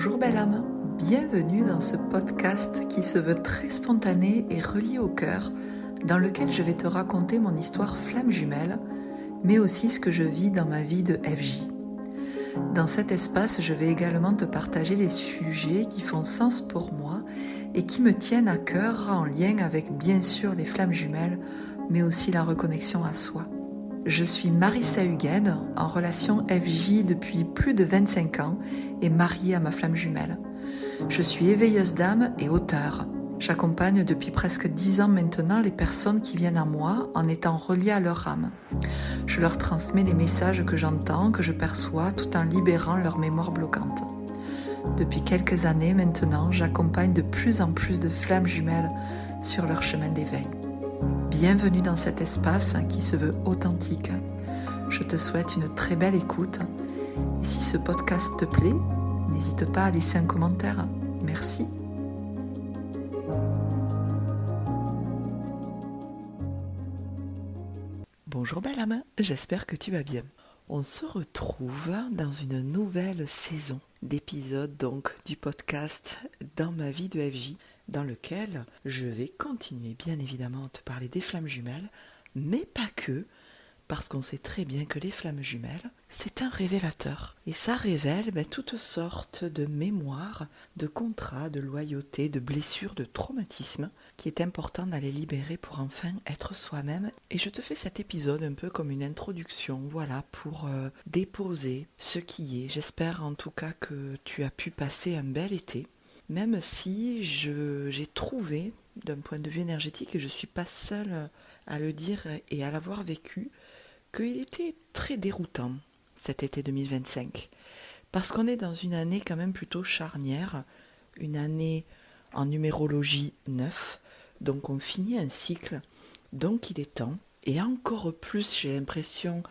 Bonjour belle âme, bienvenue dans ce podcast qui se veut très spontané et relié au cœur, dans lequel je vais te raconter mon histoire flamme jumelle, mais aussi ce que je vis dans ma vie de FJ. Dans cet espace, je vais également te partager les sujets qui font sens pour moi et qui me tiennent à cœur en lien avec bien sûr les flammes jumelles, mais aussi la reconnexion à soi. Je suis Marissa Hugued, en relation FJ depuis plus de 25 ans et mariée à ma flamme jumelle. Je suis éveilleuse d'âme et auteure. J'accompagne depuis presque 10 ans maintenant les personnes qui viennent à moi en étant reliées à leur âme. Je leur transmets les messages que j'entends, que je perçois, tout en libérant leur mémoire bloquante. Depuis quelques années maintenant, j'accompagne de plus en plus de flammes jumelles sur leur chemin d'éveil. Bienvenue dans cet espace qui se veut authentique. Je te souhaite une très belle écoute. Et si ce podcast te plaît, n'hésite pas à laisser un commentaire. Merci. Bonjour belle âme, j'espère que tu vas bien. On se retrouve dans une nouvelle saison d'épisodes donc du podcast Dans ma vie de FJ, dans lequel je vais continuer bien évidemment à te parler des flammes jumelles, mais pas que, parce qu'on sait très bien que les flammes jumelles, c'est un révélateur. Et ça révèle toutes sortes de mémoires, de contrats, de loyauté, de blessures, de traumatismes, qui est important d'aller libérer pour enfin être soi-même. Et je te fais cet épisode un peu comme une introduction, voilà, pour déposer ce qui est. J'espère en tout cas que tu as pu passer un bel été, même si j'ai trouvé, d'un point de vue énergétique, et je ne suis pas seule à le dire et à l'avoir vécu, qu'il était très déroutant cet été 2025, parce qu'on est dans une année quand même plutôt charnière, une année en numérologie 9, donc on finit un cycle, donc il est temps, et encore plus j'ai l'impression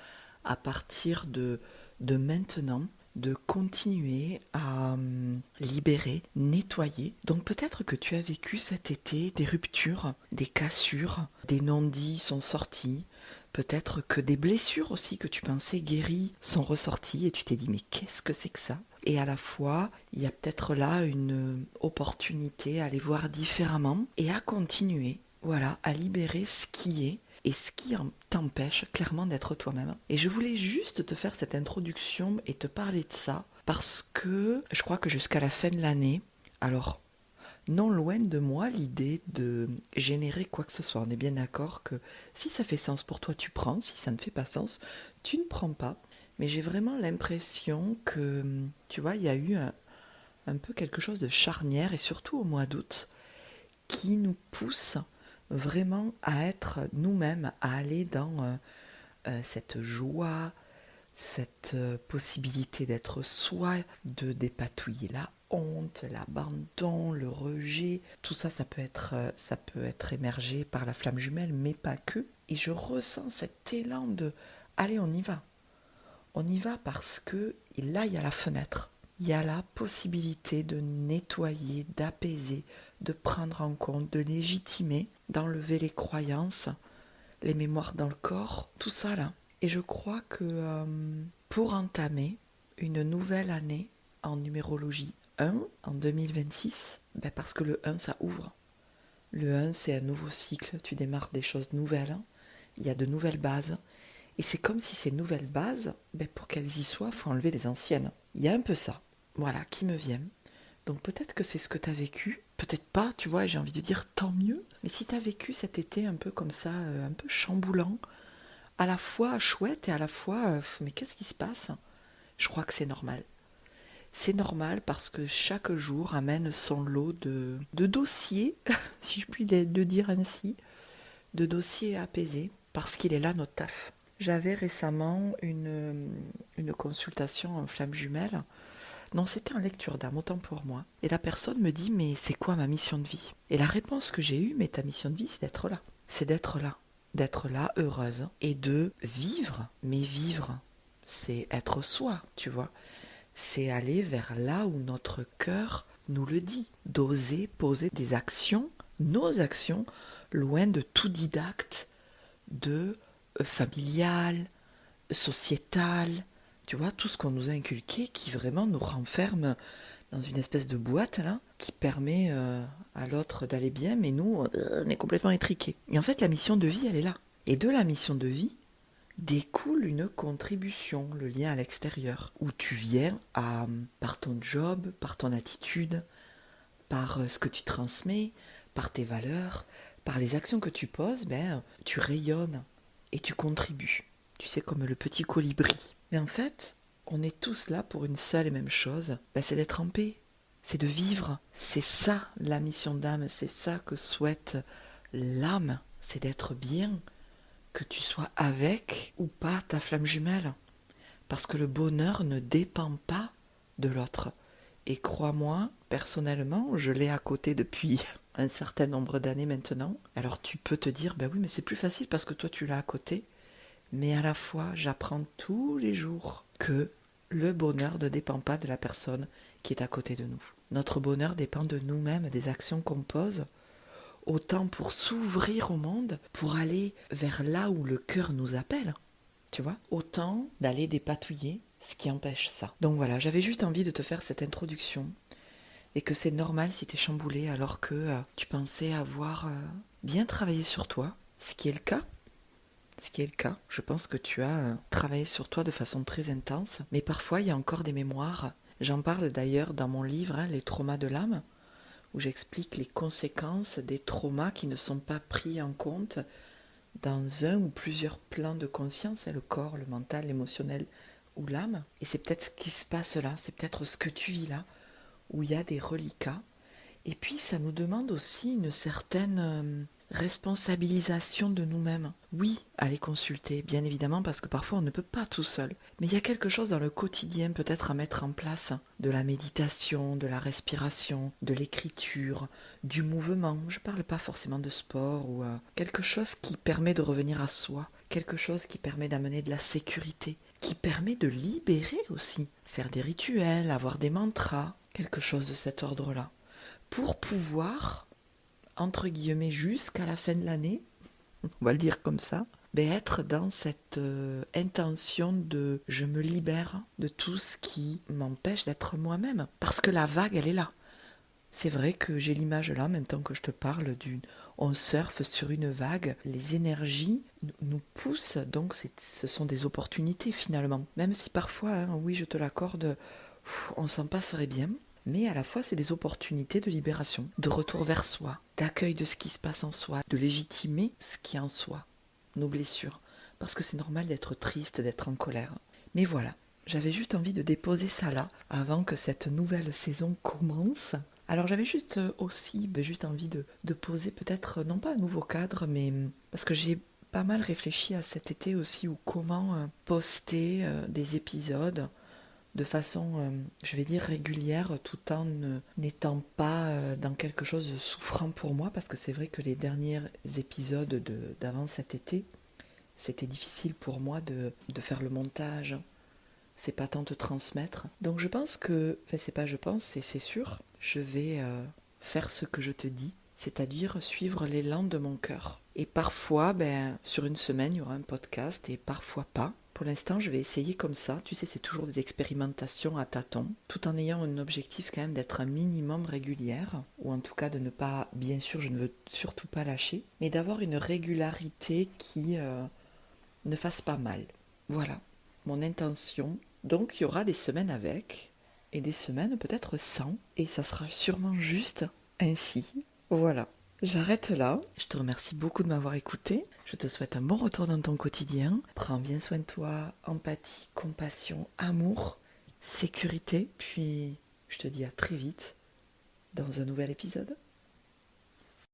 à partir de maintenant, de continuer à libérer, nettoyer. Donc peut-être que tu as vécu cet été des ruptures, des cassures, des non-dits sont sortis, peut-être que des blessures aussi que tu pensais guéries sont ressorties et tu t'es dit mais qu'est-ce que c'est que ça ? Et à la fois, il y a peut-être là une opportunité à les voir différemment et à continuer, voilà, à libérer ce qui est et ce qui t'empêche clairement d'être toi-même. Et je voulais juste te faire cette introduction et te parler de ça parce que je crois que jusqu'à la fin de l'année, alors non loin de moi l'idée de générer quoi que ce soit. On est bien d'accord que si ça fait sens pour toi, tu prends. Si ça ne fait pas sens, tu ne prends pas. Mais j'ai vraiment l'impression que, tu vois, il y a eu un peu quelque chose de charnière, et surtout au mois d'août, qui nous pousse vraiment à être nous-mêmes, à aller dans cette joie, cette possibilité d'être soi, de dépatouiller la honte, l'abandon, le rejet, tout ça, ça peut être émergé par la flamme jumelle, mais pas que. Et je ressens cet élan de « allez, on y va ». On y va parce que là, il y a la fenêtre. Il y a la possibilité de nettoyer, d'apaiser, de prendre en compte, de légitimer, d'enlever les croyances, les mémoires dans le corps, tout ça là. Et je crois que pour entamer une nouvelle année en numérologie 1, en 2026, parce que le 1, ça ouvre. Le 1, c'est un nouveau cycle, tu démarres des choses nouvelles, il y a de nouvelles bases. Et c'est comme si ces nouvelles bases, pour qu'elles y soient, il faut enlever les anciennes. Il y a un peu ça, voilà, qui me vient. Donc peut-être que c'est ce que tu as vécu, peut-être pas, tu vois, j'ai envie de dire tant mieux. Mais si tu as vécu cet été un peu comme ça, un peu chamboulant, à la fois chouette et à la fois, mais qu'est-ce qui se passe ? Je crois que c'est normal. C'est normal parce que chaque jour amène son lot de dossiers, si je puis le dire ainsi, de dossiers apaisés, parce qu'il est là notre taf. J'avais récemment une consultation en flamme jumelle. Non, c'était en lecture d'âme, autant pour moi. Et la personne me dit, mais c'est quoi ma mission de vie ? Et la réponse que j'ai eue, mais ta mission de vie, c'est d'être là. C'est d'être là. D'être là, heureuse. Et de vivre. Mais vivre, c'est être soi, tu vois. C'est aller vers là où notre cœur nous le dit. D'oser poser des actions, nos actions, loin de tout didacte, de familial, sociétal, tu vois, tout ce qu'on nous a inculqué qui vraiment nous renferme dans une espèce de boîte là, qui permet à l'autre d'aller bien, mais nous, on est complètement étriqués. Et en fait, la mission de vie, elle est là. Et de la mission de vie découle une contribution, le lien à l'extérieur, où tu viens par ton job, par ton attitude, par ce que tu transmets, par tes valeurs, par les actions que tu poses, tu rayonnes et tu contribues. Tu sais, comme le petit colibri. Mais en fait, on est tous là pour une seule et même chose, c'est d'être en paix, c'est de vivre. C'est ça la mission d'âme, c'est ça que souhaite l'âme, c'est d'être bien, que tu sois avec ou pas ta flamme jumelle. Parce que le bonheur ne dépend pas de l'autre. Et crois-moi, personnellement, je l'ai à côté depuis un certain nombre d'années maintenant. Alors tu peux te dire, oui, mais c'est plus facile parce que toi tu l'as à côté. Mais à la fois, j'apprends tous les jours que le bonheur ne dépend pas de la personne qui est à côté de nous. Notre bonheur dépend de nous-mêmes, des actions qu'on pose, autant pour s'ouvrir au monde, pour aller vers là où le cœur nous appelle, tu vois, autant d'aller dépatouiller ce qui empêche ça. Donc voilà, j'avais juste envie de te faire cette introduction et que c'est normal si t'es chamboulé alors que tu pensais avoir bien travaillé sur toi, ce qui est le cas. Je pense que tu as travaillé sur toi de façon très intense, mais parfois il y a encore des mémoires. J'en parle d'ailleurs dans mon livre, Les traumas de l'âme, où j'explique les conséquences des traumas qui ne sont pas pris en compte dans un ou plusieurs plans de conscience, le corps, le mental, l'émotionnel ou l'âme. Et c'est peut-être ce qui se passe là, c'est peut-être ce que tu vis là, où il y a des reliquats. Et puis ça nous demande aussi une certaine responsabilisation de nous-mêmes. Oui, aller consulter, bien évidemment, parce que parfois on ne peut pas tout seul. Mais il y a quelque chose dans le quotidien peut-être à mettre en place, de la méditation, de la respiration, de l'écriture, du mouvement. Je ne parle pas forcément de sport ou quelque chose qui permet de revenir à soi, quelque chose qui permet d'amener de la sécurité, qui permet de libérer aussi, faire des rituels, avoir des mantras, quelque chose de cet ordre-là, pour pouvoir, entre guillemets, jusqu'à la fin de l'année, on va le dire comme ça, être dans cette intention de je me libère de tout ce qui m'empêche d'être moi-même. Parce que la vague, elle est là. C'est vrai que j'ai l'image là, en même temps que je te parle, on surfe sur une vague, les énergies nous poussent, donc ce sont des opportunités finalement. Même si parfois, oui, je te l'accorde, on s'en passerait bien. Mais à la fois, c'est des opportunités de libération, de retour vers soi, d'accueil de ce qui se passe en soi, de légitimer ce qui est en soi, nos blessures. Parce que c'est normal d'être triste, d'être en colère. Mais voilà, j'avais juste envie de déposer ça là, avant que cette nouvelle saison commence. Alors j'avais juste aussi juste envie de poser peut-être, non pas un nouveau cadre, mais parce que j'ai pas mal réfléchi à cet été aussi, ou comment poster des épisodes de façon, je vais dire, régulière, tout en n'étant pas dans quelque chose de souffrant pour moi, parce que c'est vrai que les derniers épisodes d'avant cet été, c'était difficile pour moi de faire le montage, c'est pas tant de transmettre. Donc je pense que, c'est sûr, je vais faire ce que je te dis, c'est-à-dire suivre l'élan de mon cœur. Et parfois, sur une semaine, il y aura un podcast et parfois pas. Pour l'instant, je vais essayer comme ça. Tu sais, c'est toujours des expérimentations à tâtons, tout en ayant un objectif quand même d'être un minimum régulière, ou en tout cas de ne pas, bien sûr, je ne veux surtout pas lâcher, mais d'avoir une régularité qui ne fasse pas mal. Voilà, mon intention. Donc, il y aura des semaines avec, et des semaines peut-être sans, et ça sera sûrement juste ainsi. Voilà. J'arrête là. Je te remercie beaucoup de m'avoir écouté. Je te souhaite un bon retour dans ton quotidien. Prends bien soin de toi. Empathie, compassion, amour, sécurité. Puis, je te dis à très vite dans un nouvel épisode.